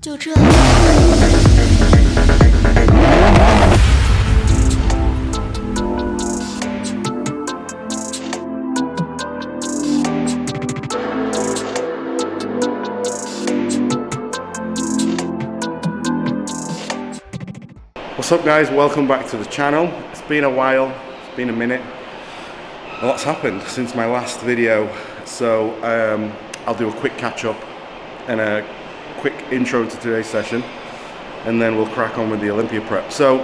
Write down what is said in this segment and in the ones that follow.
就这。What's up guys, welcome back to the channel. It's been a while, it's been a minute. A lot's happened since my last video, so I'll do a quick catch up and a quick intro to today's session, and then we'll crack on with the Olympia prep. So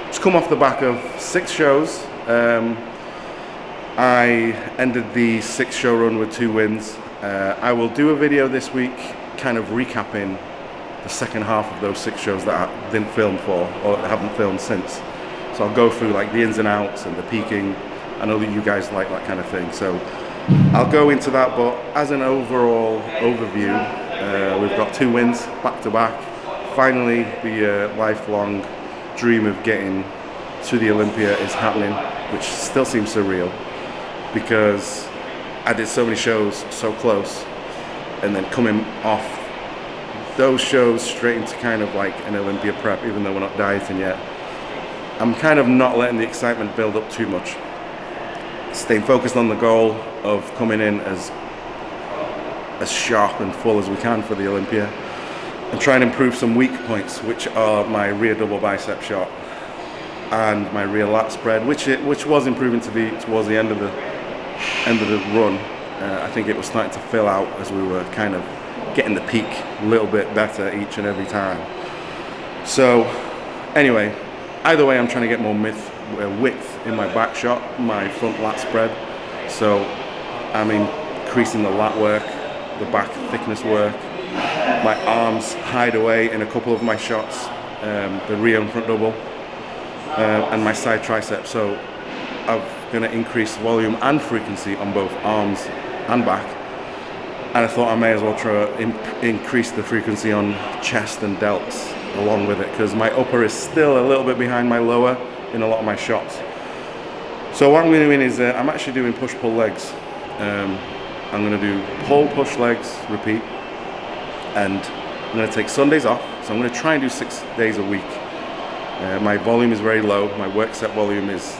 just come off the back of 6 shows. I ended the 6-show run with 2 wins. I will do a video this week kind of recapping the second half of those 6 shows that I didn't film for or haven't filmed since. So I'll go through like the ins and outs and the peaking. I know that you guys like that kind of thing, so I'll go into that. But as an overall overview, we've got 2 wins back to back. Finally, the lifelong dream of getting to the Olympia is happening, which still seems surreal because I did so many shows so close, and then coming off those shows straight into kind of like an Olympia prep, even though we're not dieting yet. I'm kind of not letting the excitement build up too much. Staying focused on the goal of coming in as sharp and full as we can for the Olympia, and try and improve some weak points, which are my rear double bicep shot and my rear lat spread, which was improving to be towards the end of the run. I think it was starting to fill out as we were kind of getting the peak a little bit better each and every time. So anyway, either way, I'm trying to get more width in my back shot, my front lat spread. So I'm increasing the lat work, the back thickness work. My arms hide away in a couple of my shots, the rear and front double, and my side tricep. So I'm going to increase volume and frequency on both arms and back. And I thought I may as well try to increase the frequency on chest and delts along with it, because my upper is still a little bit behind my lower in a lot of my shots. So what I'm doing is I'm actually doing push-pull legs. I'm going to do pull, push, legs, repeat. And I'm going to take Sundays off. So I'm going to try and do 6 days a week. My volume is very low. My work set volume is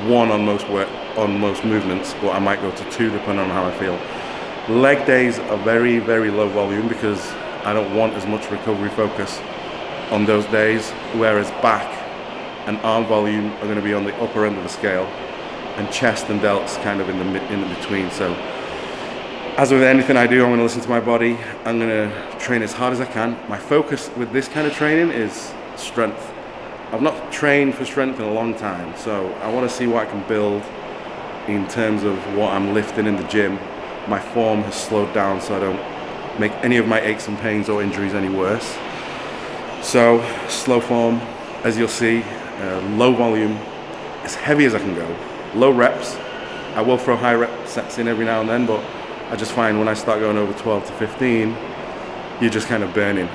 1 on most movements, but I might go to 2 depending on how I feel. Leg days are very, very low volume because I don't want as much recovery focus on those days, whereas back and arm volume are going to be on the upper end of the scale, and chest and delts kind of in the between. So as with anything I do, I'm going to listen to my body. I'm going to train as hard as I can. My focus with this kind of training is strength. I've not trained for strength in a long time, so I want to see what I can build in terms of what I'm lifting in the gym. My form has slowed down, so I don't make any of my aches and pains or injuries any worse. So slow form, as you'll see, low volume, as heavy as I can go, low reps. I will throw high rep sets in every now and then, but I just find when I start going over 12 to 15, you're just kind of burning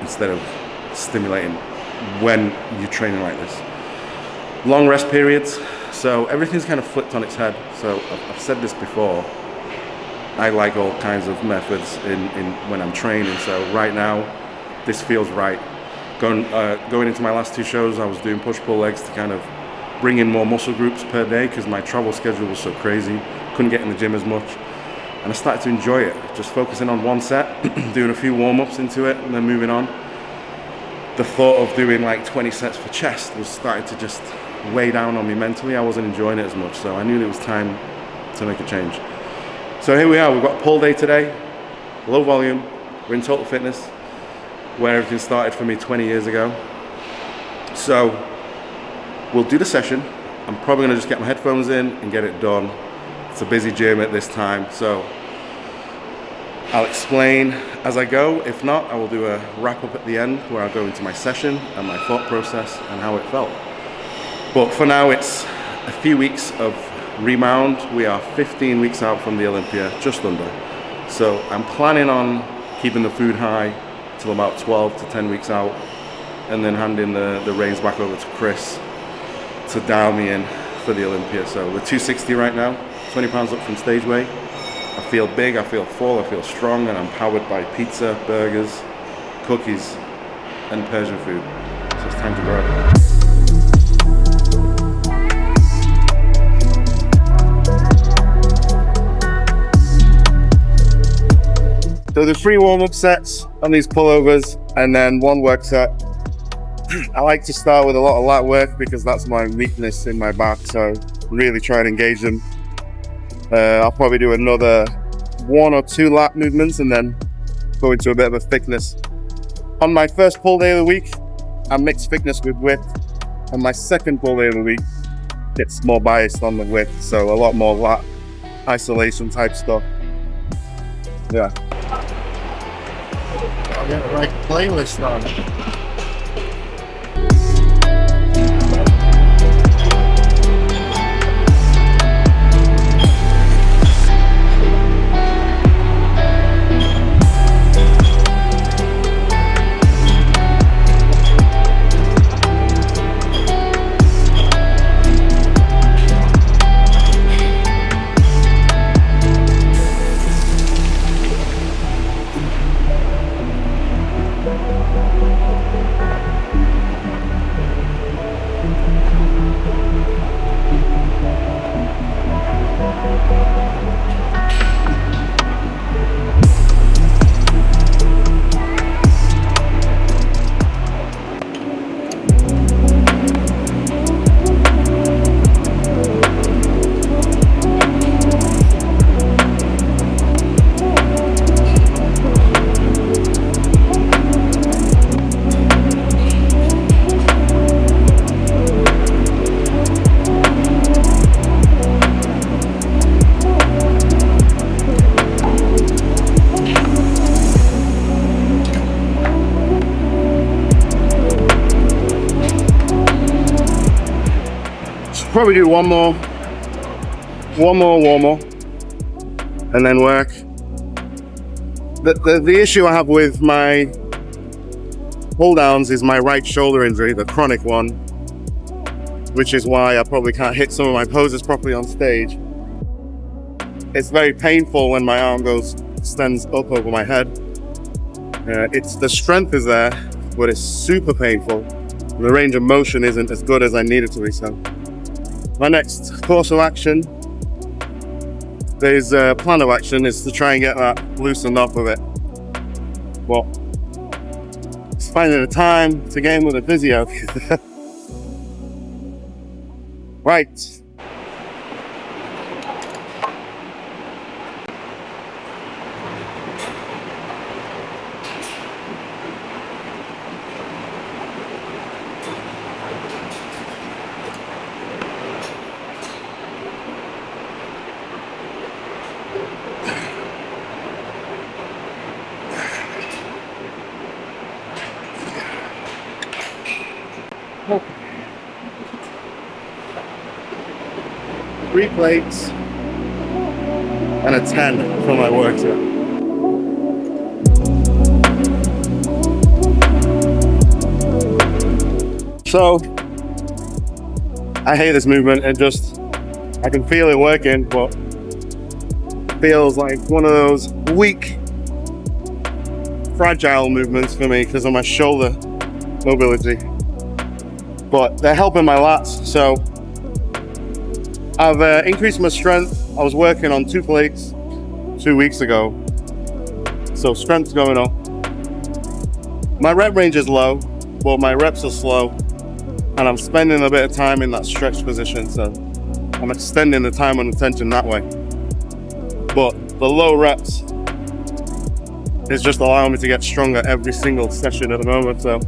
instead of stimulating when you're training like this. Long rest periods, so everything's kind of flipped on its head. So I've said this before, I like all kinds of methods in when I'm training. So right now, this feels right. Going into my last 2 shows, I was doing push-pull legs to kind of bring in more muscle groups per day because my travel schedule was so crazy. Couldn't get in the gym as much. And I started to enjoy it. Just focusing on one set, doing a few warm-ups into it, and then moving on. The thought of doing like 20 sets for chest was starting to just weigh down on me mentally. I wasn't enjoying it as much, so I knew it was time to make a change. So here we are, we've got a pull day today, low volume. We're in Total Fitness, where everything started for me 20 years ago. So we'll do the session. I'm probably gonna just get my headphones in and get it done. It's a busy gym at this time, so I'll explain as I go. If not, I will do a wrap up at the end where I'll go into my session and my thought process and how it felt. But for now, it's a few weeks of rebound. We are 15 weeks out from the Olympia, just under. So I'm planning on keeping the food high till about 12 to 10 weeks out, and then handing the reins back over to Chris to dial me in for the Olympia. So we're 260 right now, 20 pounds up from stage weight. I feel big, I feel full, I feel strong, and I'm powered by pizza, burgers, cookies and Persian food. So it's time to grow. So there's 3 warm-up sets on these pullovers and then 1 work set. I like to start with a lot of lat work because that's my weakness in my back, so really try and engage them. I'll probably do another 1 or 2 lat movements and then go into a bit of a thickness. On my first pull day of the week, I mix thickness with width. On my second pull day of the week, it's more biased on the width, so a lot more lat isolation type stuff. Yeah. I'll get the right playlist on. Probably do one more warm-up and then work. The issue I have with my pull downs is my right shoulder injury, the chronic one, which is why I probably can't hit some of my poses properly on stage. It's very painful when my arm extends up over my head. The strength is there, but it's super painful. The range of motion isn't as good as I need it to be. So my next course of action, there's a plan of action, is to try and get that loosened up a bit. But it's finding the time to get in with a physio. Right. Three plates and a 10 for my work set. So I hate this movement. I can feel it working, but it feels like one of those weak, fragile movements for me because of my shoulder mobility. But they're helping my lats, so I've increased my strength. I was working on 2 plates 2 weeks ago, so strength's going up. My rep range is low, but my reps are slow, and I'm spending a bit of time in that stretch position, so I'm extending the time under tension that way. But the low reps is just allowing me to get stronger every single session at the moment, so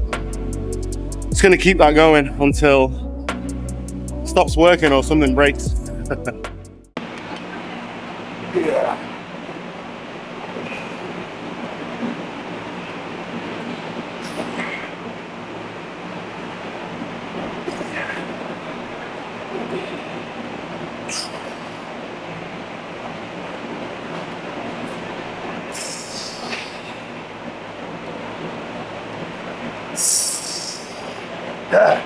it's going to keep that going until it stops working or something breaks. Yeah. Yeah.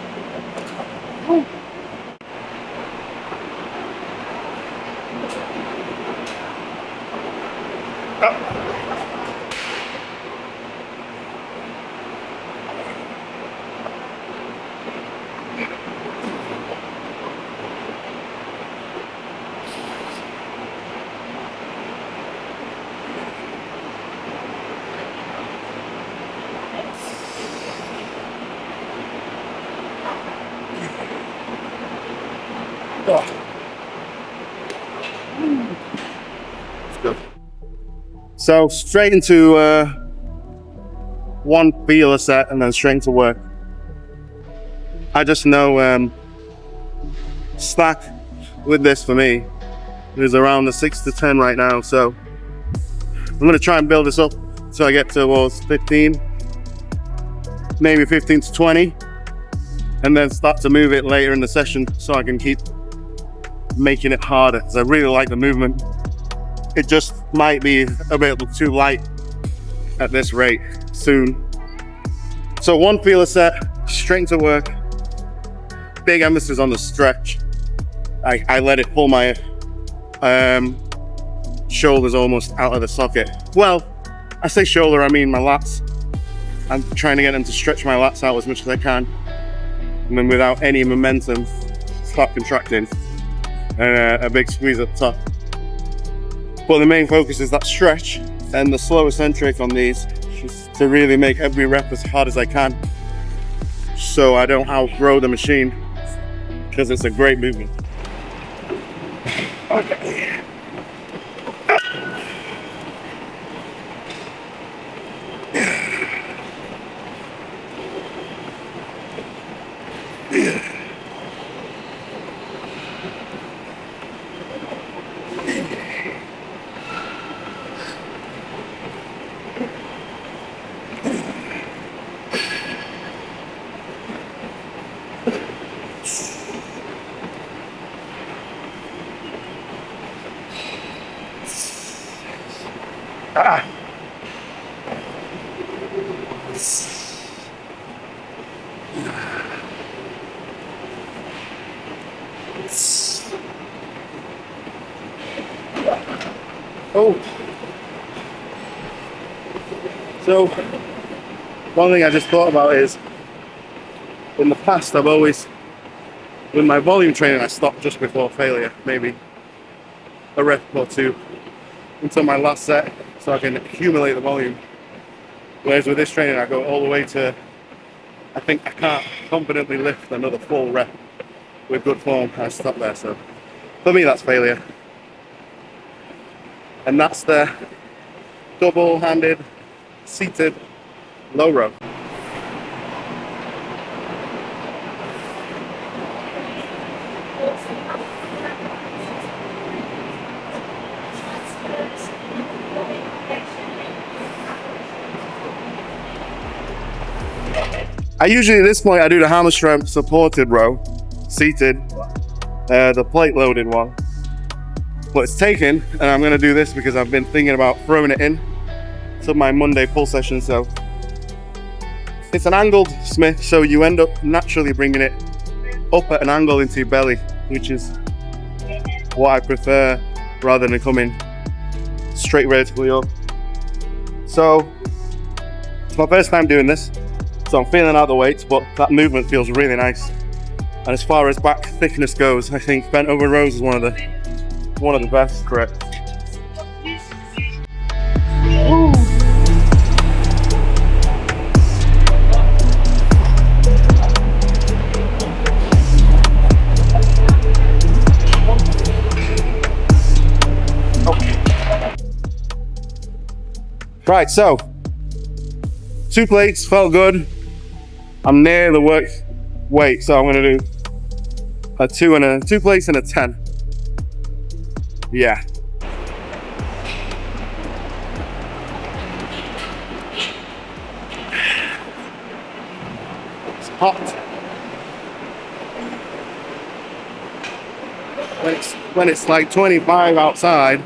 It's good. So straight into one feeler set and then straight into work. I just know stack with this for me is around the 6 to 10 right now, so I'm going to try and build this up so I get towards 15, maybe 15 to 20, and then start to move it later in the session so I can keep making it harder, because I really like the movement. It just might be a bit too light at this rate soon. So one feeler set, strength to work, big emphasis on the stretch. I let it pull my shoulders almost out of the socket. Well, I say shoulder, I mean my lats. I'm trying to get them to stretch my lats out as much as I can, and then without any momentum, start contracting, and a big squeeze at the top. But the main focus is that stretch and the slow eccentric on these, just to really make every rep as hard as I can, so I don't outgrow the machine, because it's a great movement. Okay. Oh. So, one thing I just thought about is, in the past I've always, with my volume training, I stopped just before failure, maybe a rep or two until my last set, so I can accumulate the volume. Whereas with this training, I go all the way to, I think I can't confidently lift another full rep with good form. I stop there. So for me, that's failure. And that's the double-handed, seated low row. I usually at this point I do the hammer strength supported row, seated, the plate loaded one. But it's taken, and I'm gonna do this because I've been thinking about throwing it in to my Monday pull session. So it's an angled Smith, so you end up naturally bringing it up at an angle into your belly, which is what I prefer rather than coming straight vertically up. So it's my first time doing this, so I'm feeling out the weights, but that movement feels really nice. And as far as back thickness goes, I think bent over rows is one of the best, correct? Right, so 2 plates felt good. I'm near the work weight, so I'm gonna do a 2 plates and a 10. Yeah. It's hot. When it's like 25 outside,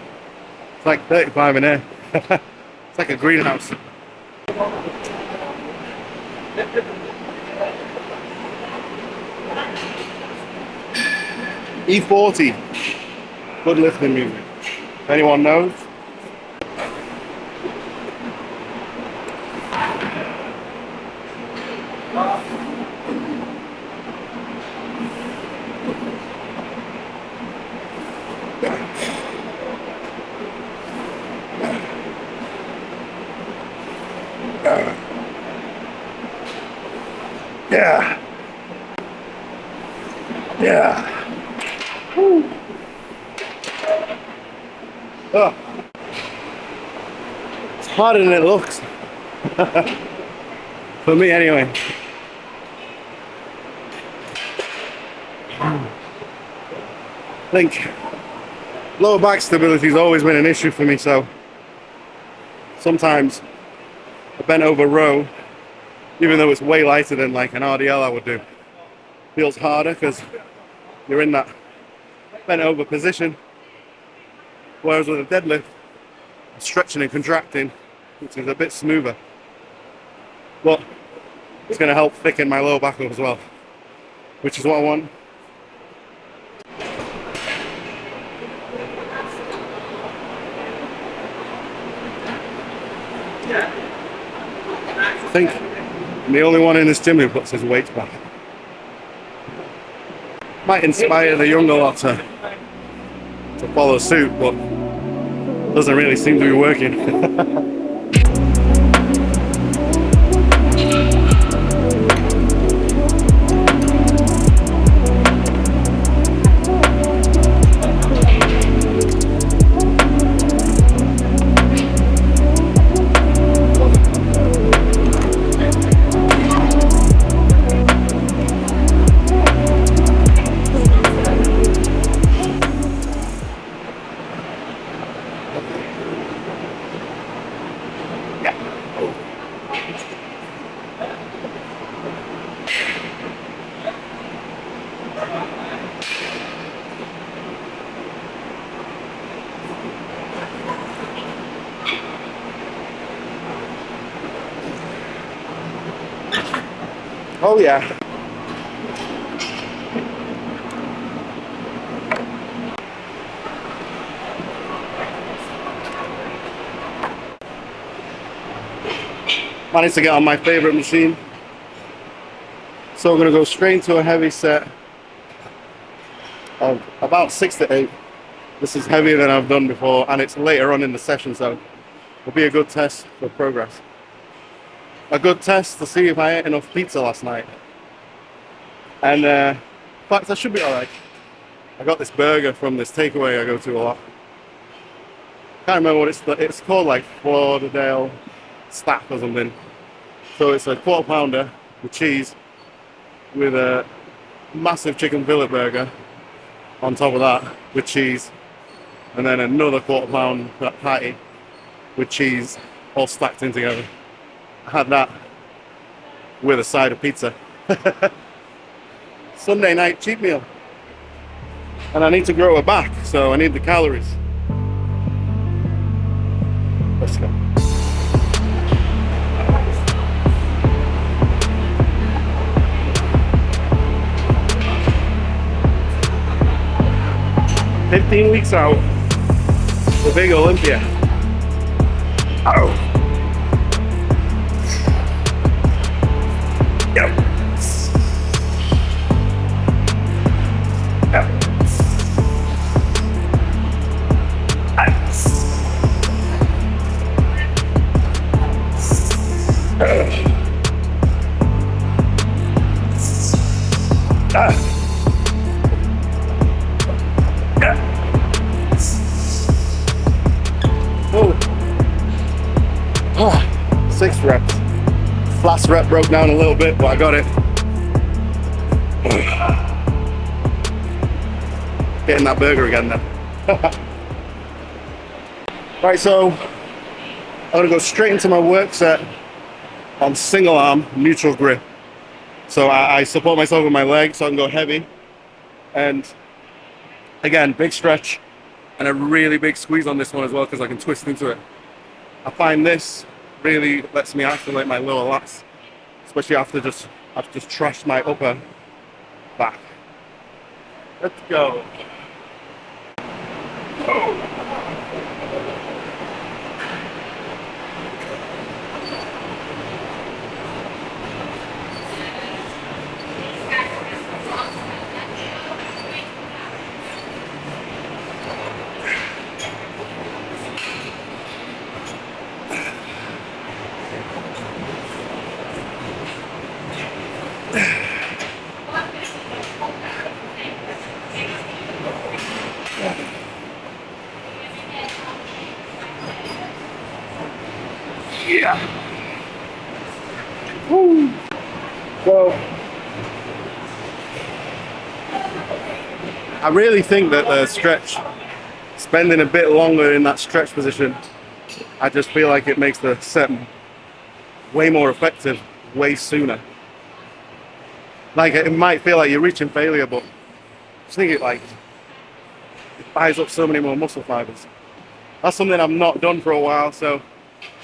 it's like 35 in here. It's like a greenhouse. E40, good lifting movement. If anyone knows. Yeah. Yeah. Oh, it's harder than it looks. For me anyway. I think lower back stability has always been an issue for me, so sometimes a bent over row, even though it's way lighter than like an RDL I would do, feels harder because you're in that bent over position. Whereas with a deadlift, I'm stretching and contracting, which is a bit smoother. But it's going to help thicken my lower back up as well, which is what I want. I think I'm the only one in this gym who puts his weights back. Might inspire the younger lot to follow suit, but doesn't really seem to be working. Oh yeah. Managed to get on my favorite machine. So we're going to go straight into a heavy set of about 6 to 8. This is heavier than I've done before, and it's later on in the session, so it'll be a good test for progress. A good test to see if I ate enough pizza last night. And in fact, I should be alright. I got this burger from this takeaway I go to a lot. Can't remember what it's called, like Lauderdale Stack or something. So it's a quarter pounder with cheese with a massive chicken fillet burger on top of that with cheese, and then another quarter pound patty with cheese all stacked in together. I had that with a side of pizza. Sunday night cheat meal. And I need to grow a back, so I need the calories. Let's go. "15 weeks out, the big Olympia." Oh. Yep. Yep. Oh. 6 reps. Last rep broke down a little bit, but I got it. Getting that burger again then. Right, so I'm gonna go straight into my work set on single arm neutral grip. So I support myself with my leg so I can go heavy. And again, big stretch and a really big squeeze on this one as well because I can twist into it. I find this really lets me isolate my lower lats, especially after I've just trashed my upper back. Let's go. Oh. Woo. So, I really think that the stretch, spending a bit longer in that stretch position, I just feel like it makes the set way more effective, way sooner. Like it might feel like you're reaching failure, but I just think it buys up so many more muscle fibers. That's something I've not done for a while, so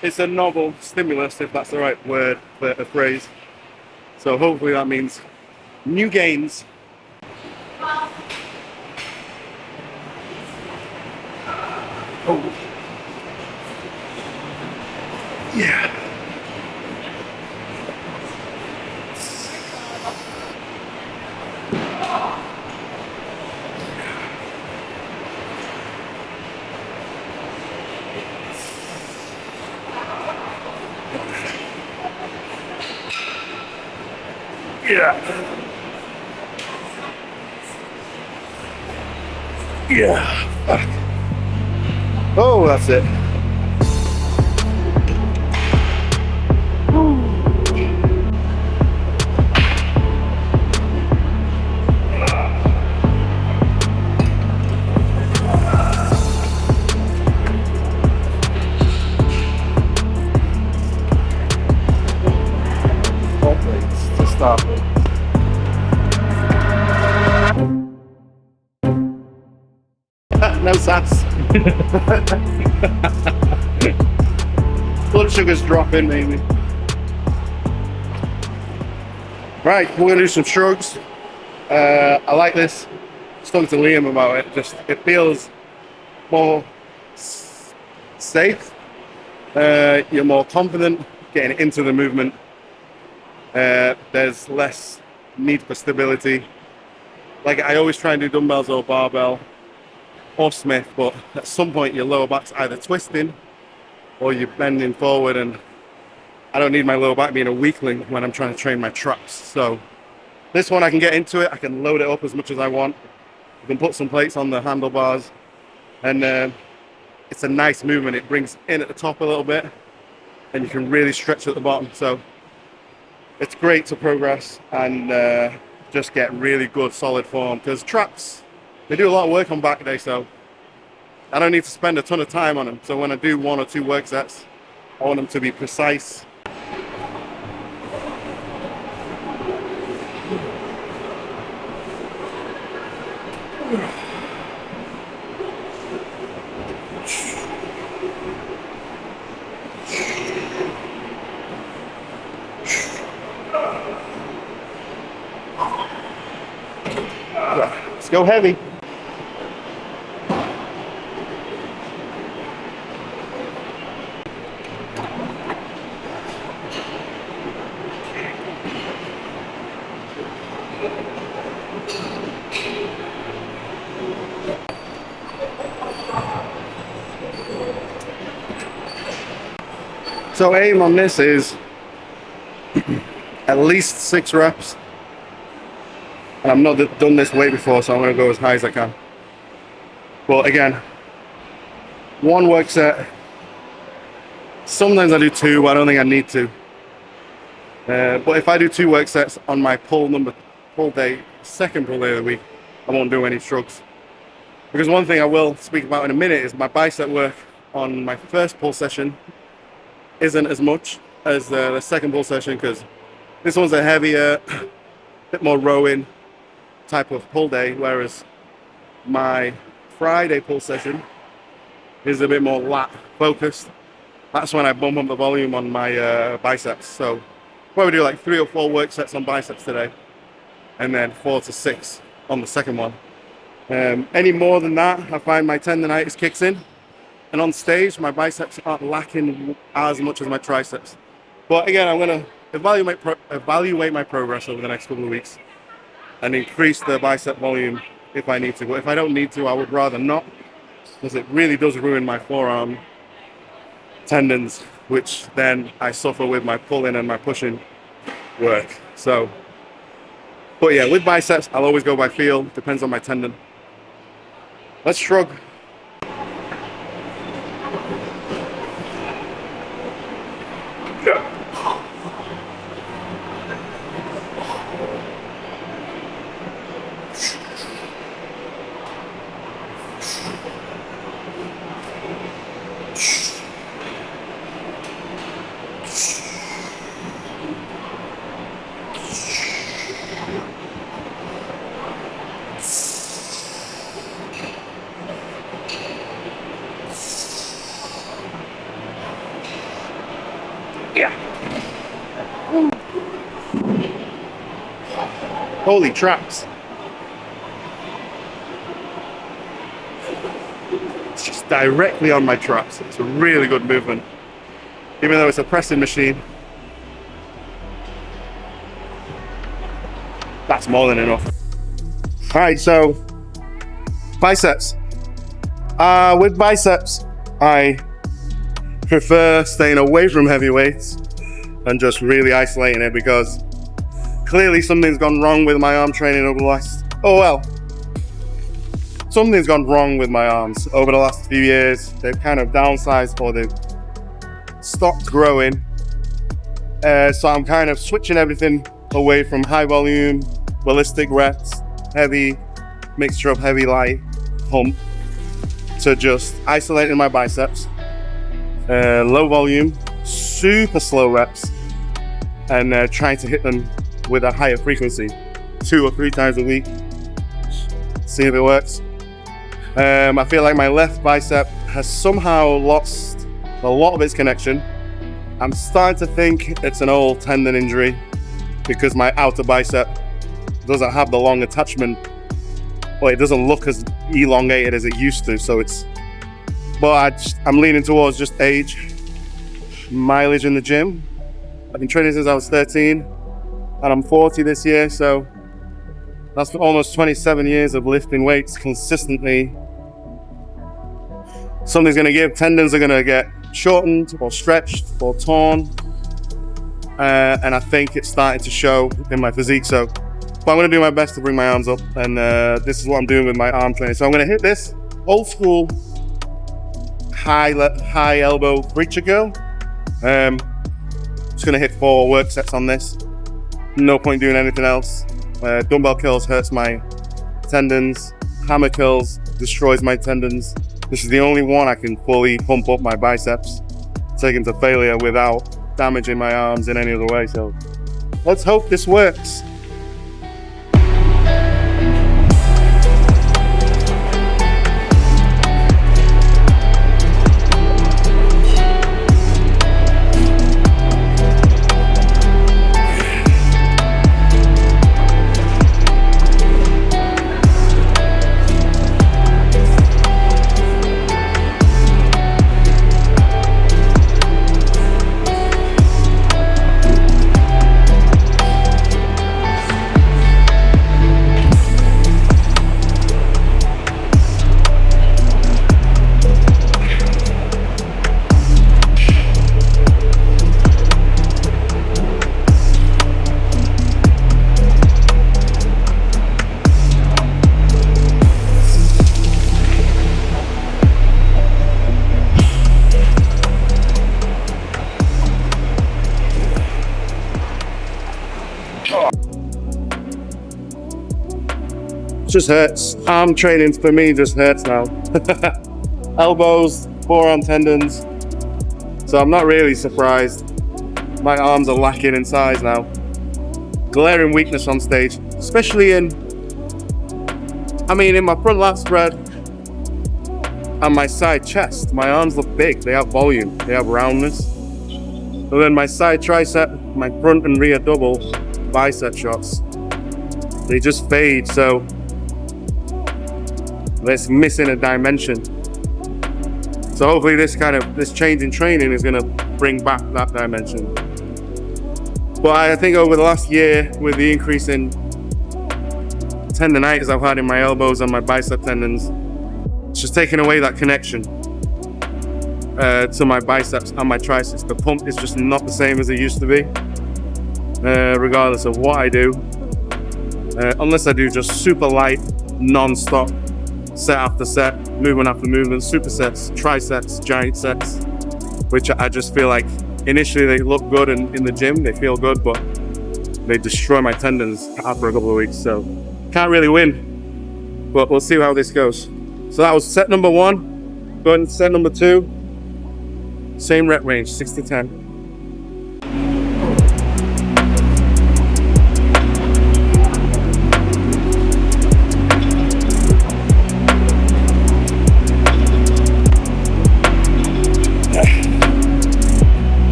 it's a novel stimulus, if that's the right word for a phrase. So hopefully that means new gains. Oh. Yeah. Yeah. Yeah. Fuck. Oh, that's it. To start with. No sass. Blood sugar's dropping, maybe. Right, we're gonna do some shrugs. I like this. Just talking to Liam about it. Just it feels more safe. You're more confident getting into the movement. There's less need for stability. Like I always try and do dumbbells or barbell or Smith, but at some point your lower back's either twisting or you're bending forward, and I don't need my lower back being a weakling when I'm trying to train my traps. So this one I can get into it, I can load it up as much as I want. I can put some plates on the handlebars, and it's a nice movement. It brings in at the top a little bit, and you can really stretch at the bottom. So it's great to progress and just get really good solid form, because traps, they do a lot of work on back day, so I don't need to spend a ton of time on them. So when I do 1 or 2 work sets, I want them to be precise. Let's go heavy. So aim on this is at least 6 reps. And I've not done this weight before, so I'm going to go as high as I can. But again, 1 work set. Sometimes I do 2, but I don't think I need to. But if I do 2 work sets on my pull day, second pull day of the week, I won't do any shrugs. Because one thing I will speak about in a minute is my bicep work on my first pull session isn't as much as the second pull session, because this one's a heavier, bit more rowing type of pull day, whereas my Friday pull session is a bit more lat focused. That's when I bump up the volume on my biceps. So probably do like 3 or 4 work sets on biceps today, and then 4 to 6 on the second one. Any more than that, I find my tendonitis kicks in, and on stage my biceps aren't lacking as much as my triceps. But again, I'm going to evaluate my progress over the next couple of weeks and increase the bicep volume if I need to. But if I don't need to, I would rather not, because it really does ruin my forearm tendons, which then I suffer with my pulling and my pushing work. So, but yeah, with biceps, I'll always go by feel, depends on my tendon. Let's shrug. Holy traps. It's just directly on my traps. It's a really good movement. Even though it's a pressing machine, that's more than enough. All right, so biceps. With biceps, I prefer staying away from heavy weights and just really isolating it, because clearly something's gone wrong with my arm training over the last, something's gone wrong with my arms over the last few years. They've kind of downsized, or they've stopped growing. So I'm kind of switching everything away from high volume, ballistic reps, heavy, mixture of heavy, light, pump, to just isolating my biceps, low volume, super slow reps, and trying to hit them with a higher frequency, 2 or 3 times a week. See if it works. I feel like my left bicep has somehow lost a lot of its connection. I'm starting to think it's an old tendon injury, because my outer bicep doesn't have the long attachment, or it doesn't look as elongated as it used to. So I'm leaning towards just age, mileage in the gym. I've been training since I was 13, and I'm 40 this year, so that's almost 27 years of lifting weights consistently. Something's gonna give. Tendons are gonna get shortened or stretched or torn, and I think it's starting to show in my physique. So, but I'm gonna do my best to bring my arms up, and this is what I'm doing with my arm training. So I'm gonna hit this old school high elbow preacher curl. Just gonna hit 4 work sets on this. No point doing anything else. Dumbbell curls hurts my tendons. Hammer curls destroys my tendons. This is the only one I can fully pump up my biceps, take them to failure without damaging my arms in any other way. So let's hope this works. Just hurts. Arm training for me just hurts now. Elbows, forearm tendons. So I'm not really surprised. My arms are lacking in size now. Glaring weakness on stage, especially in my front lat spread and my side chest. My arms look big, they have volume, they have roundness. But then my side tricep, my front and rear double bicep shots, they just fade. So it's missing a dimension. So hopefully this change in training is gonna bring back that dimension. But I think over the last year, with the increase in tendinitis I've had in my elbows and my bicep tendons, it's just taking away that connection to my biceps and my triceps. The pump is just not the same as it used to be, regardless of what I do. Unless I do just super light, non-stop, set after set, movement after movement, supersets, triceps, giant sets, which I just feel like initially they look good in the gym, they feel good, but they destroy my tendons after a couple of weeks. So can't really win, but we'll see how this goes. So that was set number 1. Going to set number 2. Same rep range, 6 to 10.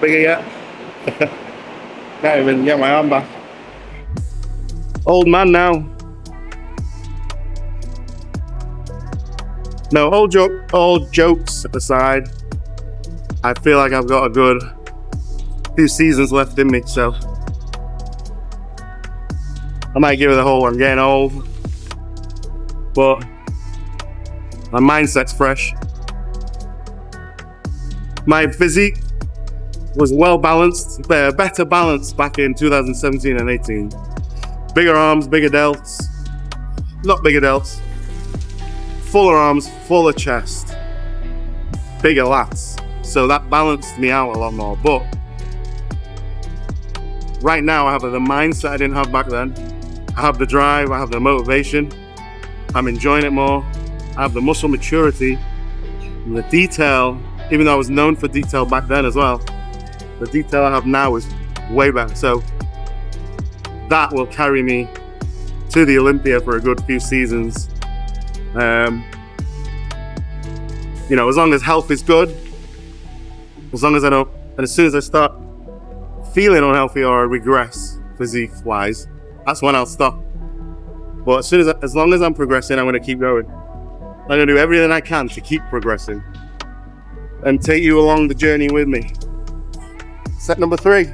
Bigger yet? Can't even get my arm back. Old man now. No, all jokes aside, I feel like I've got a good few seasons left in me, so I might give it a whole I'm getting old, but my mindset's fresh. My physique was well balanced, better balanced back in 2017 and 18. Bigger arms, bigger delts, not bigger delts, fuller arms, fuller chest, bigger lats. So that balanced me out a lot more. But right now I have the mindset I didn't have back then. I have the drive, I have the motivation, I'm enjoying it more. I have the muscle maturity and the detail, even though I was known for detail back then as well. The detail I have now is way better. So that will carry me to the Olympia for a good few seasons. You know, as long as health is good, as long as I don't, and as soon as I start feeling unhealthy or I regress physique wise, that's when I'll stop. But as long as I'm progressing, I'm gonna keep going. I'm gonna do everything I can to keep progressing and take you along the journey with me. Set number 3.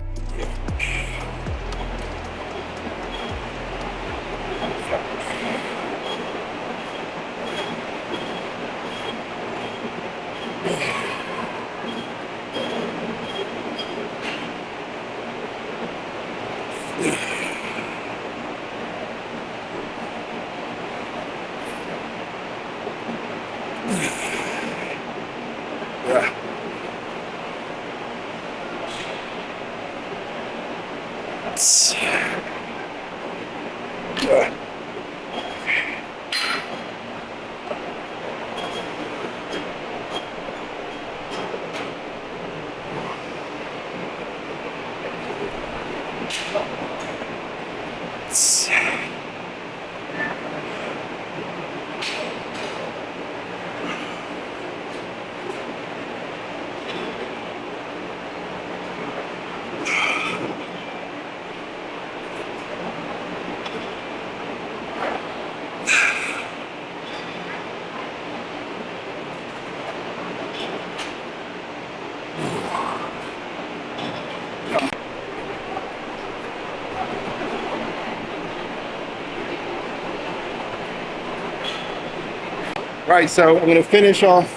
Right, so I'm going to finish off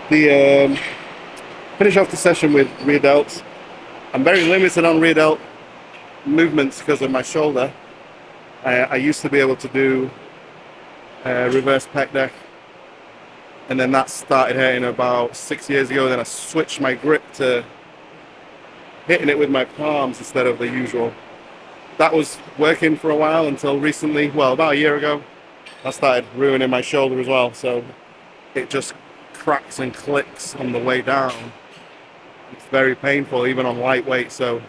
the session with rear delts. I'm very limited on rear delt movements because of my shoulder. I used to be able to do reverse pec deck, and then that started hitting about 6 years ago. Then I switched my grip to hitting it with my palms instead of the usual. That was working for a while until recently, well, about a year ago. I started ruining my shoulder as well, so it just cracks and clicks on the way down. It's very painful, even on lightweight. So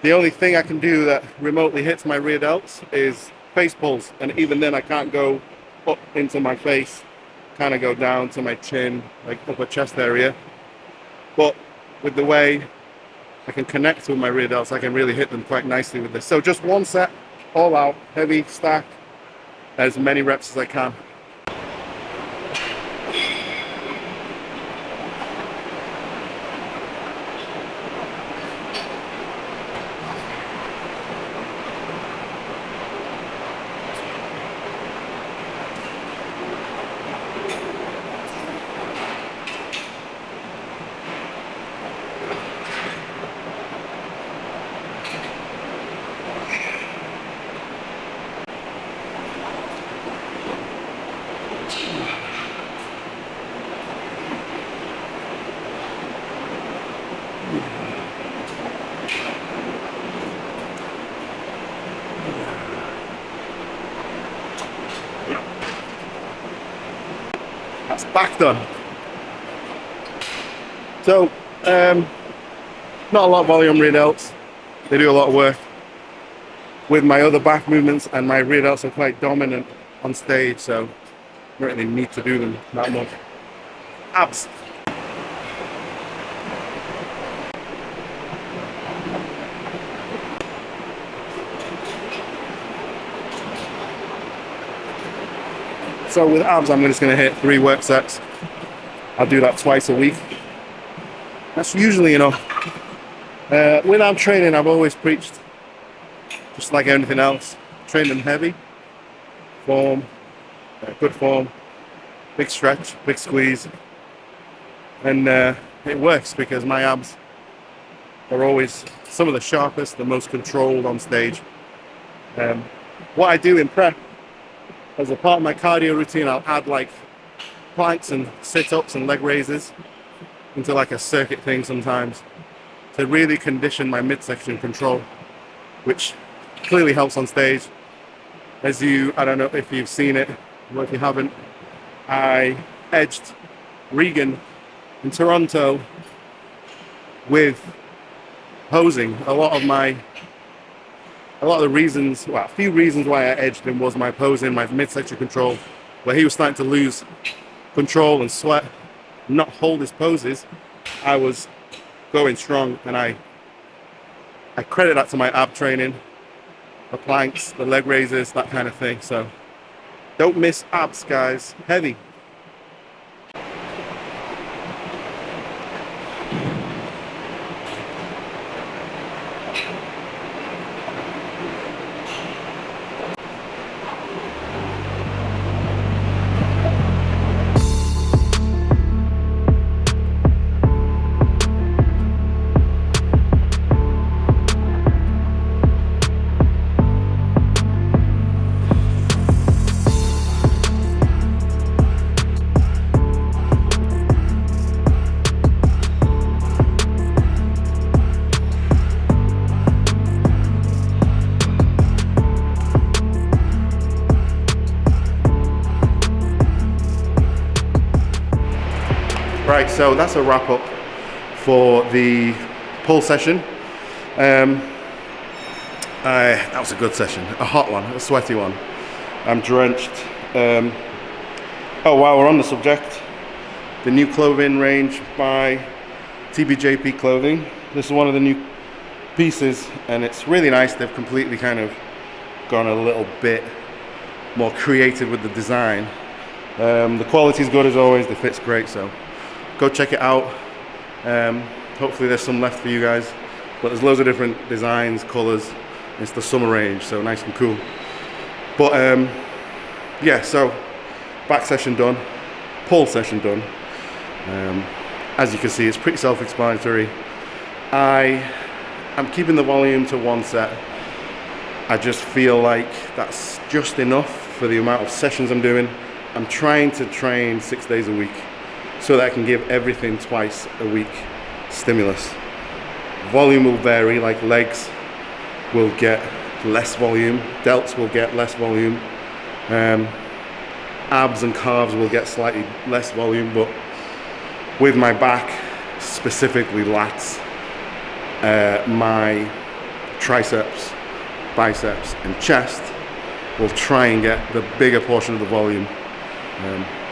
the only thing I can do that remotely hits my rear delts is face pulls, and even then I can't go up into my face, kind of go down to my chin, like upper chest area. But with the way I can connect with my rear delts, I can really hit them quite nicely with this. So just one set, all out, heavy stack, as many reps as I can. That's back done. So, not a lot of volume rear delts. They do a lot of work. With my other back movements, and my rear delts are quite dominant on stage, so I don't really need to do them that much. Abs. So with abs, I'm just going to hit 3 work sets. I'll do that twice a week. That's usually enough. With ab training, I've always preached, just like anything else, train them heavy, form, good form, big stretch, big squeeze, and it works because my abs are always some of the sharpest, the most controlled on stage. What I do in prep, as a part of my cardio routine, I'll add like planks and sit-ups and leg raises into like a circuit thing sometimes to really condition my midsection control, which clearly helps on stage. I don't know if you've seen it, or if you haven't, I edged Regan in Toronto with posing. A few reasons why I edged him was my posing, my midsection control, where he was starting to lose control and sweat, not hold his poses. I was going strong, and I credit that to my ab training, the planks, the leg raises, that kind of thing. So don't miss abs, guys. Heavy. Right, so that's a wrap up for the pull session. That was a good session, a hot one, a sweaty one. I'm drenched. While we're on the subject, the new clothing range by TBJP Clothing. This is one of the new pieces, and it's really nice. They've completely kind of gone a little bit more creative with the design. The quality's good as always, the fit's great, so go check it out. Hopefully there's some left for you guys, but there's loads of different designs, colors. It's the summer range, so nice and cool. But yeah, so back session done, pull session done. As you can see, it's pretty self-explanatory. I'm keeping the volume to 1 set. I just feel like that's just enough for the amount of sessions I'm doing. I'm trying to train 6 days a week so that I can give everything twice a week stimulus. Volume will vary, like legs will get less volume, delts will get less volume, abs and calves will get slightly less volume, but with my back, specifically lats, my triceps, biceps and chest will try and get the bigger portion of the volume.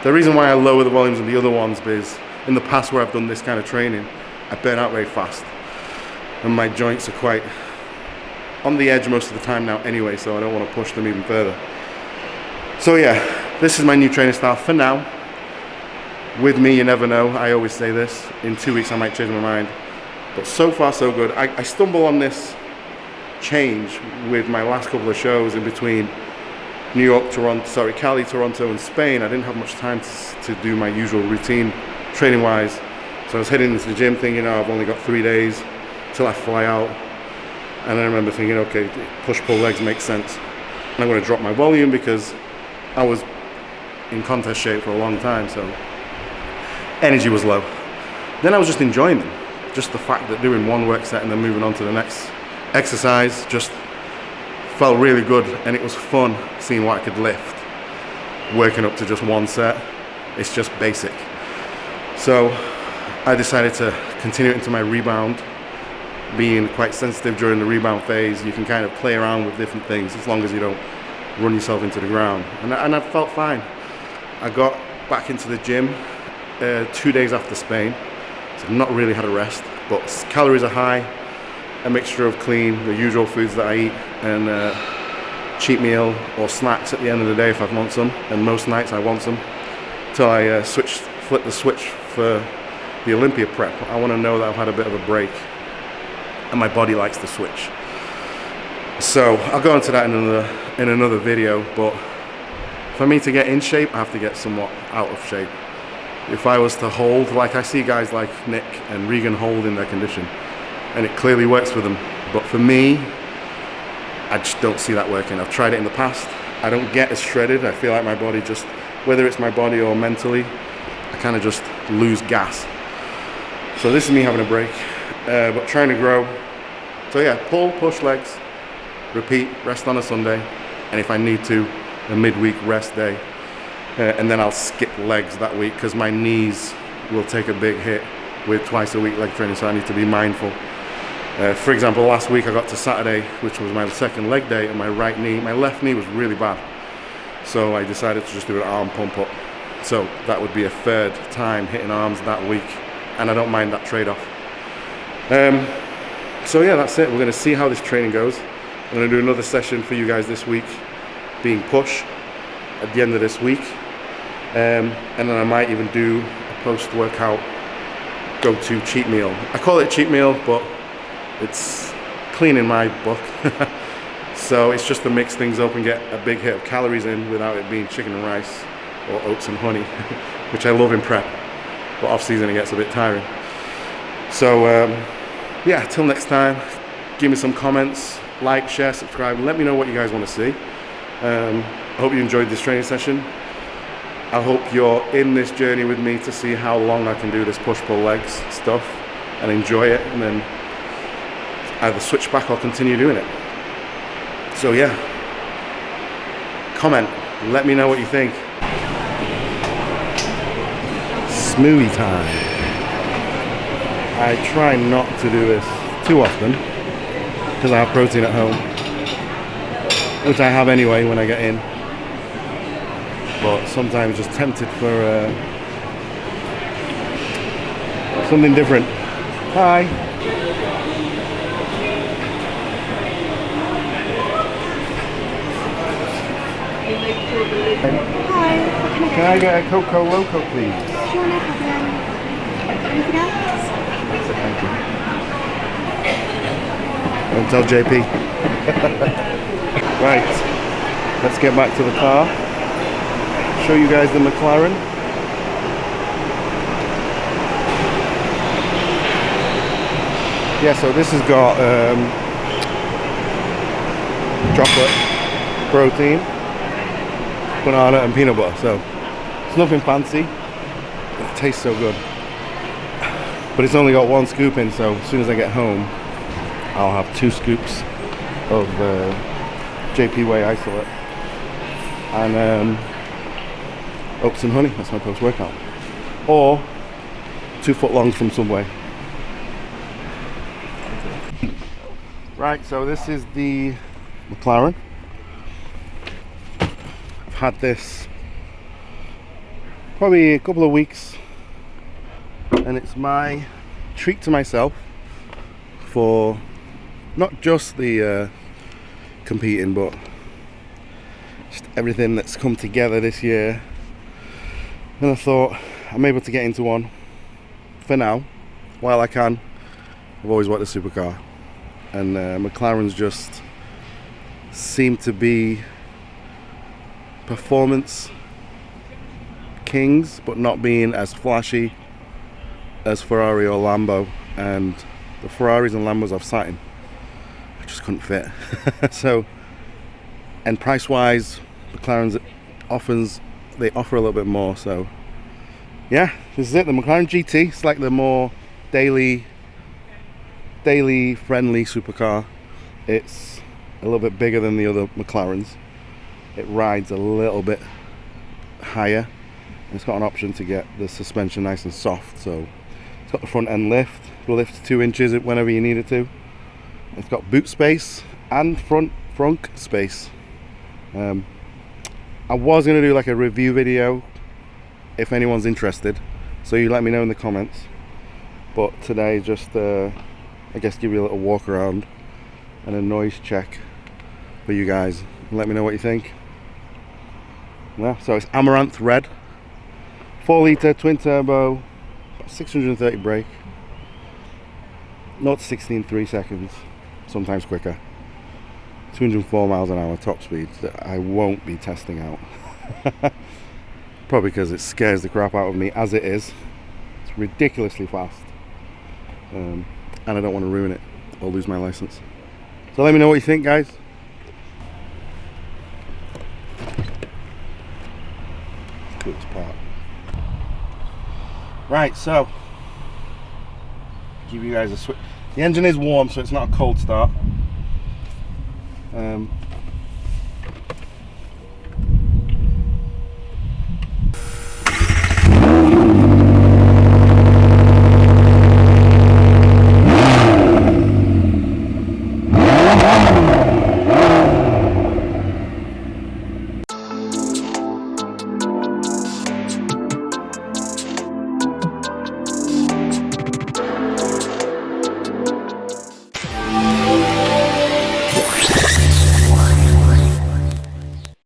The reason why I lower the volumes of the other ones is in the past where I've done this kind of training, I burn out very fast and my joints are quite on the edge most of the time now anyway, so I don't want to push them even further. So yeah, this is my new training style for now. With me, you never know. I always say this. In 2 weeks I might change my mind, but so far so good. I stumble on this change with my last couple of shows in between Cali, Toronto and Spain. I didn't have much time to do my usual routine training wise, so I was heading into the gym thinking, I've only got 3 days till I fly out, and then I remember thinking, okay, push pull legs makes sense, and I'm going to drop my volume because I was in contest shape for a long time, so energy was low. Then I was just enjoying them, just the fact that doing one work set and then moving on to the next exercise just felt really good, and it was fun seeing what I could lift working up to just 1 set. It's just basic. So I decided to continue it into my rebound. Being quite sensitive during the rebound phase, you can kind of play around with different things as long as you don't run yourself into the ground, and I felt fine. I got back into the gym 2 days after Spain, so I've not really had a rest, but calories are high, a mixture of clean, the usual foods that I eat, and cheat meal or snacks at the end of the day if I want some, and most nights I want some, till I flip the switch for the Olympia prep. I want to know that I've had a bit of a break and my body likes the switch. So I'll go into that in another video, but for me to get in shape, I have to get somewhat out of shape. If I was to hold, like I see guys like Nick and Regan hold in their condition, and it clearly works for them, but for me, I just don't see that working. I've tried it in the past. I don't get as shredded. I feel like my body just, whether it's my body or mentally, I kind of just lose gas. So this is me having a break, but trying to grow. So yeah, pull, push legs, repeat, rest on a Sunday, and if I need to, a midweek rest day. And then I'll skip legs that week because my knees will take a big hit with twice a week leg training, so I need to be mindful. For example, last week I got to Saturday, which was my second leg day, and my left knee was really bad. So I decided to just do an arm pump up. So that would be a third time hitting arms that week, and I don't mind that trade-off. So yeah, that's it. We're gonna see how this training goes. I'm gonna do another session for you guys this week, being push at the end of this week. And then I might even do a post-workout go-to cheat meal. I call it cheat meal, but it's clean in my book. So it's just to mix things up and get a big hit of calories in without it being chicken and rice or oats and honey, which I love in prep, but off-season it gets a bit tiring. So yeah, till next time, give me some comments, like, share, subscribe, and let me know what you guys want to see. I hope you enjoyed this training session. I hope you're in this journey with me to see how long I can do this push-pull legs stuff and enjoy it, and then either switch back or continue doing it. So yeah, comment, let me know what you think. Smoothie time. I try not to do this too often because I have protein at home, which I have anyway when I get in, but sometimes just tempted for something different. Hi. Hi, what Can I get a Coco Loco, please? Sure, no problem. Anything else? Thank you. Don't tell JP. Right, let's get back to the car. Show you guys the McLaren. Yeah, so this has got chocolate, protein, banana and peanut butter, so it's nothing fancy, but it tastes so good. But it's only got one scoop in, so as soon as I get home I'll have 2 scoops of JP Whey isolate and oats and honey. That's my post-workout, or 2 footlongs from Subway. Right, so this is the McLaren. I've had this probably a couple of weeks, and it's my treat to myself for not just the competing, but just everything that's come together this year. And I thought I'm able to get into one for now while I can. I've always wanted a supercar, and McLaren's just seem to be performance kings, but not being as flashy as Ferrari or Lambo. And the Ferraris and Lambos I've sat in, I just couldn't fit. So, and price wise, McLaren's they offer a little bit more. So yeah, this is it, the McLaren GT. It's like the more daily friendly supercar. It's a little bit bigger than the other McLarens. It rides a little bit higher, and it's got an option to get the suspension nice and soft. So it's got the front end lift. It'll lift 2 inches whenever you need it to. It's got boot space and front space. I was going to do like a review video if anyone's interested, so you let me know in the comments. But today, just I guess give you a little walk around and a noise check for you guys, Let me know what you think. Yeah, so it's Amaranth Red, 4 litre twin turbo, 630 brake, 0 to 60 in 3 seconds, sometimes quicker, 204 miles an hour top speeds that I won't be testing out. Probably because it scares the crap out of me as it is. It's ridiculously fast, and I don't want to ruin it or lose my license. So let me know what you think, guys. Good part. Right, so give you guys a switch. The engine is warm, so it's not a cold start.